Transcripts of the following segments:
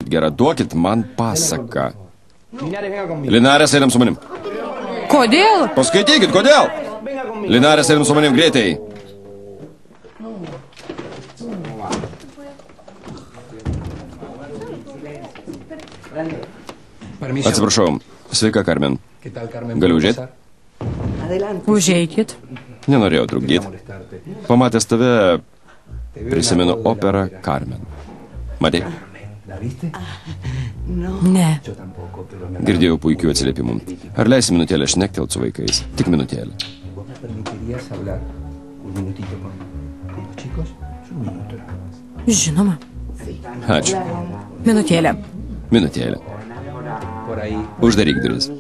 būkit gera, duokit man pasaką. Linarės, einam su manim. Kodėl? Paskaitykit, kodėl? Linarės, einam su manim greitai. Atsiprašau. Sveika, Carmen. Galiu užėti? Užeikit. Nenorėjau trukdyti. Pamatęs tave, prisimenu operą Carmen. Matei? Ne. Girdėjau puikių atsiliepimų. Ar leisi minutėlę šnektelt su vaikais? Tik minutėlę. Žinoma. Ačiū. Minutėlę. Minutėlę. Uždaryk duris.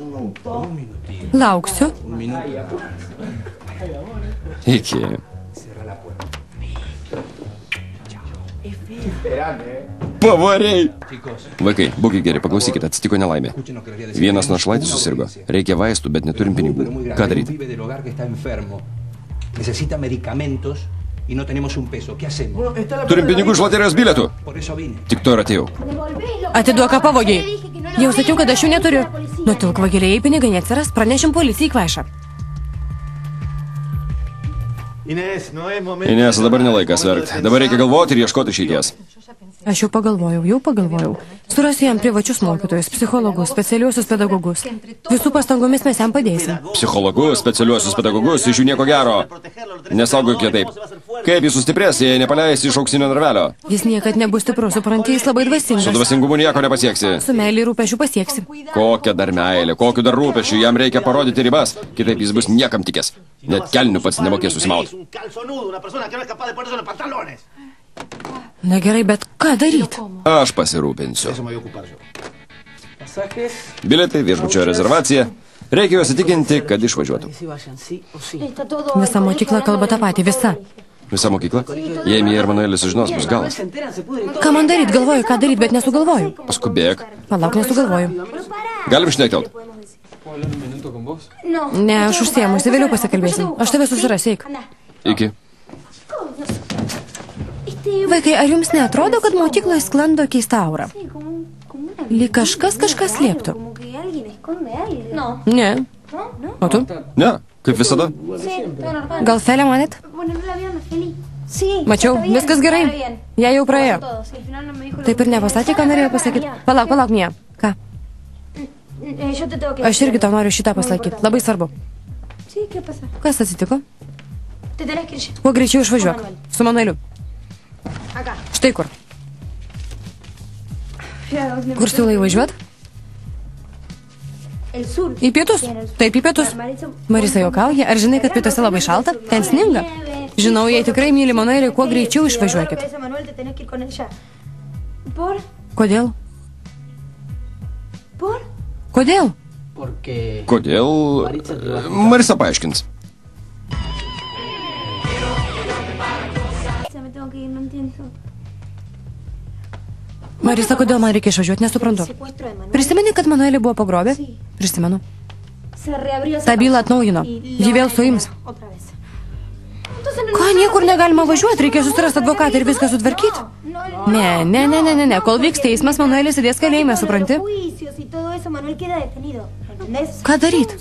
Lauksiu. Iki. Pavariai. Vaikai, būkit geri, paklausykite, atsitiko nelaimė. Vienas našlaitis susirgo. Reikia vaistų, bet neturim pinigų. Ką daryti? Turim pinigų iš loterijos bilietų. Tik to ir atėjau. Atiduok, ką pavogiai. Jau sakiau, kad aš jų neturiu. Nutilk, vagėlėjai, pinigai neatsiras, pranešim policijai kvaišą. Inesa, dabar nelaikas verkt. Dabar reikia galvoti ir ieškoti išeities. Aš jau pagalvojau. Surasiu jam privačius mokytojus, psichologus, specialiuosius pedagogus. Visų pastangomis mes jam padėsim. Psichologus, specialiuosius pedagogus, iš jų nieko gero. Nesaugokite taip. Kaip jis sustiprės, jei nepaleis iš auksinio narvelio? Jis niekad nebus stiprus, supranti, jis labai dvasingas. Su dvasingumu nieko nepasieksi. Su meilė ir rūpešiu pasieksi. Kokia dar meilė, kokiu dar rūpešiu, jam reikia parodyti ribas, kitaip jis bus niekam tikęs. Net kelnių pats nemokės susimauti. Na gerai, bet ką daryti? Aš pasirūpinsiu. Bilietai, viešbučio rezervacija. Reikia juos įtikinti, kad išvažiuotų. Visa mokykla kalba tą patį, visa. Visa mokykla? Jei Mija ir Manuelis sužinos, bus galas. Ką man daryt? Galvoju, ką daryt, bet nesugalvoju. Paskubėk. Palauk, nesugalvoju. Galim šnektelt? Ne, aš užsiėmusi, vėliau pasikalbėsim. Aš tave susirasiu, eik. Iki. Vaikai, ar jums neatrodo, kad mokykloje sklando keista aura? Lyg kažkas slėptų. Ne. O tu? Ne, kaip visada. Gal Felę manėt? Mačiau, viskas gerai. Jie jau praėjo. Taip ir nepasakė, ką norėjo pasakyti. Palauk, Mija. Ką? Aš irgi tau noriu šitą pasakyti. Labai svarbu. Kas atsitiko? Kuo greičiau išvažiuok. Su Manueliu. Štai kur. Kur siūlai važiuot? Į pietus? Taip, į pietus. Marisa juokauja. Ar žinai, kad pietuose labai šalta? Ten sninga. Žinau, jei tikrai myli Manuelį, kuo greičiau išvažiuokit. Kodėl? Kodėl? Kodėl? Marisa paaiškins. Marisa, kodėl man reikia išvažiuoti, nesuprantu. Prisimeni, kad Manuelį buvo pagrobę? Prisimenu. Ta byla atnaujino. Ji vėl suims. Ką, niekur negalima važiuoti, reikia susirasti advokatą ir viską sutvarkyti? Ne. Kol vyks teismas, Manuelis sėdės kalėjime, supranti? Ką daryti?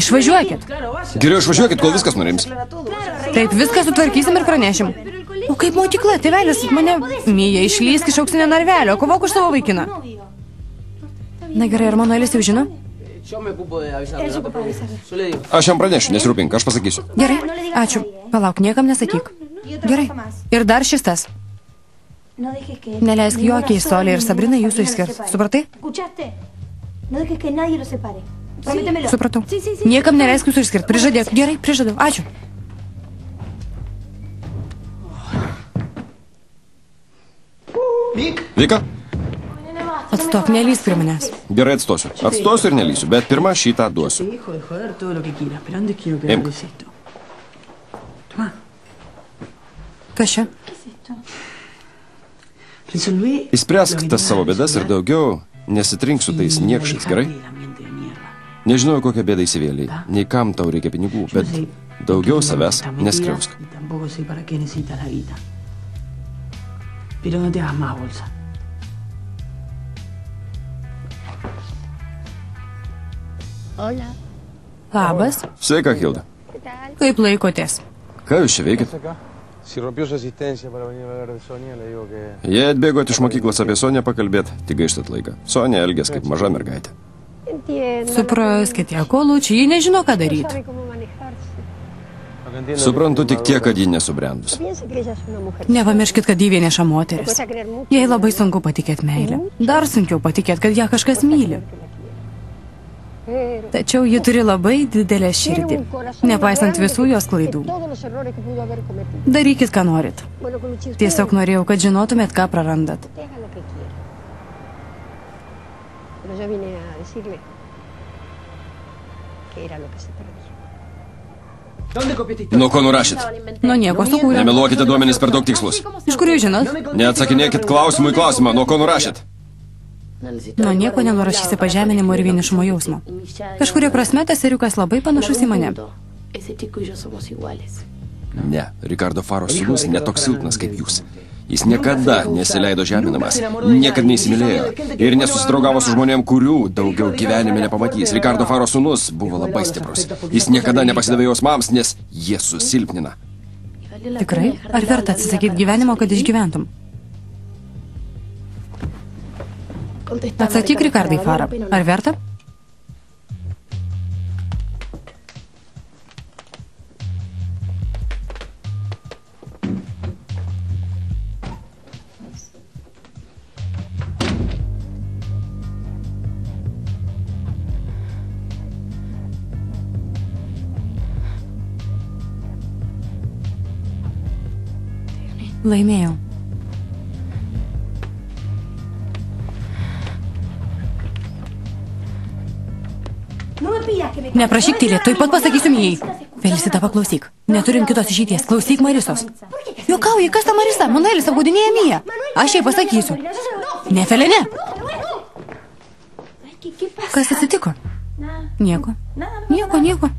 Išvažiuokit. Geriau išvažiuokit, kol viskas nurims. Taip, viską sutvarkysim ir pranešim. O kaip mokykla, tėvelis mane... Mija, išlysk iš auksinio narvelio, kovok už savo vaikiną. Na gerai, ar Manuelis jau žino? Aš jam pranešiu, nesirūpink, aš pasakysiu. Gerai, ačiū. Palauk, niekam nesakyk. Gerai. Ir dar šis tas. Neleisk jokiai Solė ir Sabrina jūsų išskirt. Supratai? Supratau. Niekam neleisk jūsų išskirt. Prižadėk. Gerai, prižadu. Ačiū. Vika? Atstok, nelys prie manęs. Gerai, atstosiu. Atstosiu ir nelysiu, bet pirmą šitą duosiu. Imk. Kas čia? Įspręsk tas savo bėdas ir daugiau nesitrink su tais niekšais, gerai? Nežinau, kokią bėdą įsivėliai, nei kam tau reikia pinigų, bet daugiau savęs neskriausk. Labas. Sveika, Hilda. Kaip laikotės? Ką jūs čia veikit? Jei atbėgot iš mokyklos apie Soniją pakalbėt, tik gaištat laiką. Sonija elgės kaip maža mergaitė. Supraskite, kolučiai, ji nežino, ką daryti. Suprantu tik tiek, kad ji nesubrendus. Nepamirškit, kad ji vieniša moteris. Jai labai sunku patikėti meilę. Dar sunkiau patikėti, kad ją kažkas myli. Tačiau ji turi labai didelę širdį, nepaisant visų jos klaidų. Darykit, ką norit. Tiesiog norėjau, kad žinotumėt, ką prarandat. Nuo ko nurašyt? Nuo nieko sukūrė. Nemeluokite, duomenys per daug tikslus. Iš kur jūs žinot? Neatsakinėkit klausimų į klausimą, nuo ko nurašyt? Nuo nieko nenurašysi pažeminimo ir vienišumo jausmo. Kažkuria prasme tas seriukas labai panašus į mane. Ne, Ricardo Faros sūnus netoks silpnas kaip jūs. Jis niekada nesileido žeminamas, niekad neįsimylėjo ir nesusidraugavo su žmonėm, kurių daugiau gyvenime nepamatys. Ricardo Faros sūnus buvo labai stiprus. Jis niekada nepasidavė jausmams, nes jie susilpnina. Tikrai? Ar verta atsisakyti gyvenimo, kad išgyventum? Atsakyk, Ricardai Fara. Ar verta? Laimėjau. Neprašyk tylėt, tuoj pat pasakysiu jai. Felicita, paklausyk. Neturim kitos išeities. Klausyk Marisos. Juokauji, kas ta Marisa? Manuelis apgaudinėja Miją. Aš jai pasakysiu. Ne, Felė, ne. Kas atsitiko? Nieko. Nieko.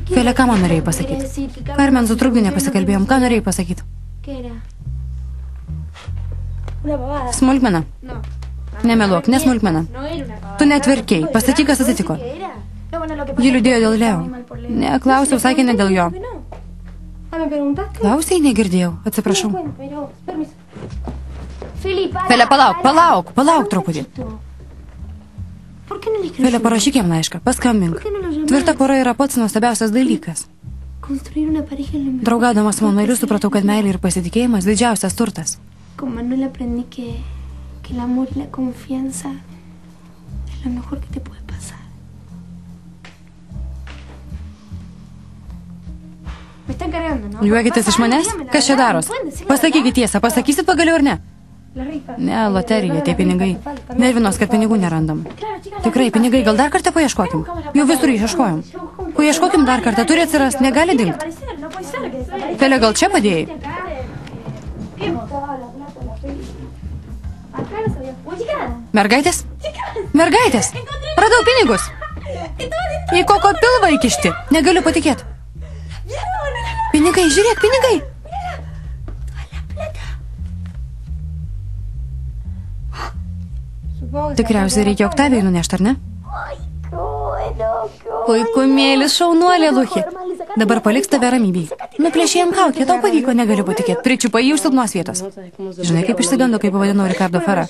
Felė, ką man norėjai pasakyti? Carmen sutrukdė, nepasikalbėjom. Ką norėjai pasakyti? Smulkmena. Nemeluok, nesmulkmena. Tu netverkiai. Pasakyk, kas atsitiko. Ji liūdėjo dėl Leo. Ne, klausiau, sakė ne dėl jo. Klausiai, negirdėjau. Atsiprašau. Felė, palauk truputį. Felė, parašyk jam laišką, paskambink. Tvirta pora yra pats nuostabiausias dalykas. Draugaudama su Manueliu supratau, kad meilė ir pasitikėjimas didžiausias turtas. Con Manuel aprendí que el amor y la confianza es lo mejor que te puede pasar. Me están cargando, ¿no? Juokitės iš manęs? Kas čia daros? Pasakykit tiesą, pasakysit pagaliau ar ne? Ne, loterija, tie pinigai. Nervinos, kad pinigų nerandam. Tikrai, pinigai, gal dar kartą paieškokim? Jau visur ieškojom. Paieškokim dar kartą, turi atsirast, negali dingti. Felė, gal čia padėjai? Mergaitės? Mergaitės! Radau pinigus! Į koko pilvą įkišti. Negaliu patikėti. Pinigai, žiūrėk, pinigai! Tikriausiai reikia Oktavijai nunešti, ar ne? Puikumėlis, šaunuolė, Luchi. Dabar paliks tave ramybei. Nuplėšė jam kaukę, tau pavyko, negaliu patikėti. Pričiupai jį už silpnos vietos. Žinai, kaip išsigando, kai pavadinau Ricardo Fara?